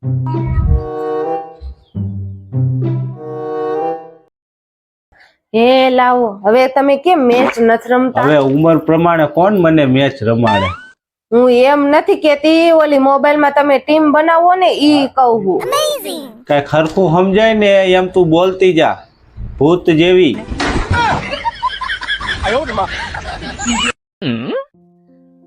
હે લાવો, હવે તમે કેમ મેચ નથી રમતા? હવે ઉંમર પ્રમાણે કોણ મને મેચ રમાડે? હું એમ નથી કેતી, ઓલી મોબાઈલમાં તમે ટીમ બનાવો ને ઈ કહું છું. કઈ ખરખું સમજાય ને એમ તું બોલતી જા, ભૂત જેવી.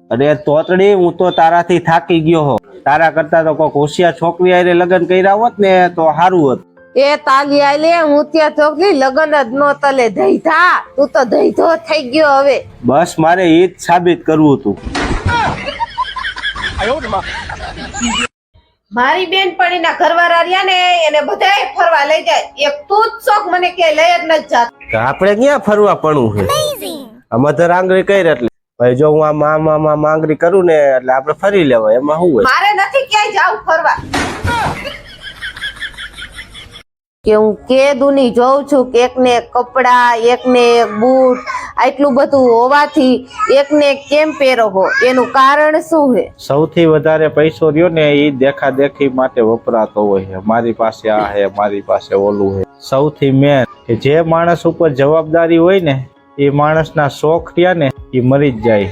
અરે તોતડી, હું તો તારાથી થાકી ગયો હો. તારા કરતા તો કોઈક હોશિયાર છોકરી હારે લગ્ન કર્યા હોત ને તો સારું હોત. એ તાલી આલે, હું ત્યાં ચોકલી લગન જ નો તલે ધૈધા. તું તો ધૈધો થઈ ગયો હવે. બસ મારે ઈ જ સાબિત કરવું હતું. મારી બેનપણીના ઘરવાળા રહ્યા ને એને બધાય ફરવા લઈ જાય, એક તું જ શોખ મને કે લઈ જ નથી જાત. આપણે ક્યાં ફરવા પડવું છે? આ મધર આંગળી કઈ એટલે ભાઈ જો હું આ માં આંગળી કરું ને એટલે આપણે ફરી લેવાય, એમાં શું હોય? મારે નથી ક્યાંય જાવું ફરવા. કે હું કે દુની જોઉં છું કે એકને એક કપડા, એકને એક બૂટ, આટલું બધું હોવાથી એકને એક કેમ પહેરો હો, એનું કારણ શું છે? સૌથી વધારે પૈસો રહ્યો ને એ દેખા દેખી માટે વપરાતો હોય છે. મારી પાસે આ છે, મારી પાસે ઓલું છે. સૌથી મેન કે જે માણસ ઉપર જવાબદારી હોય ને એ માણસના શોખ રહ્યા ને એ મરી જ જાય.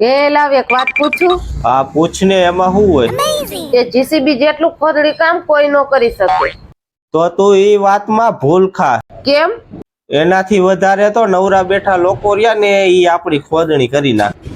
એ લાવ, એક વાત પૂછું? આ પૂછને, એમાં શું હોય? કે જીસીબી જેટલું ખોદડી કામ કોઈ નો કરી શકે. તો તું એ વાતમાં ભૂલ ખા. કેમ? એનાથી વધારે તો નવરા બેઠા લોકો રહ્યા ને એ આપણી ખોદણી કરી નાખે.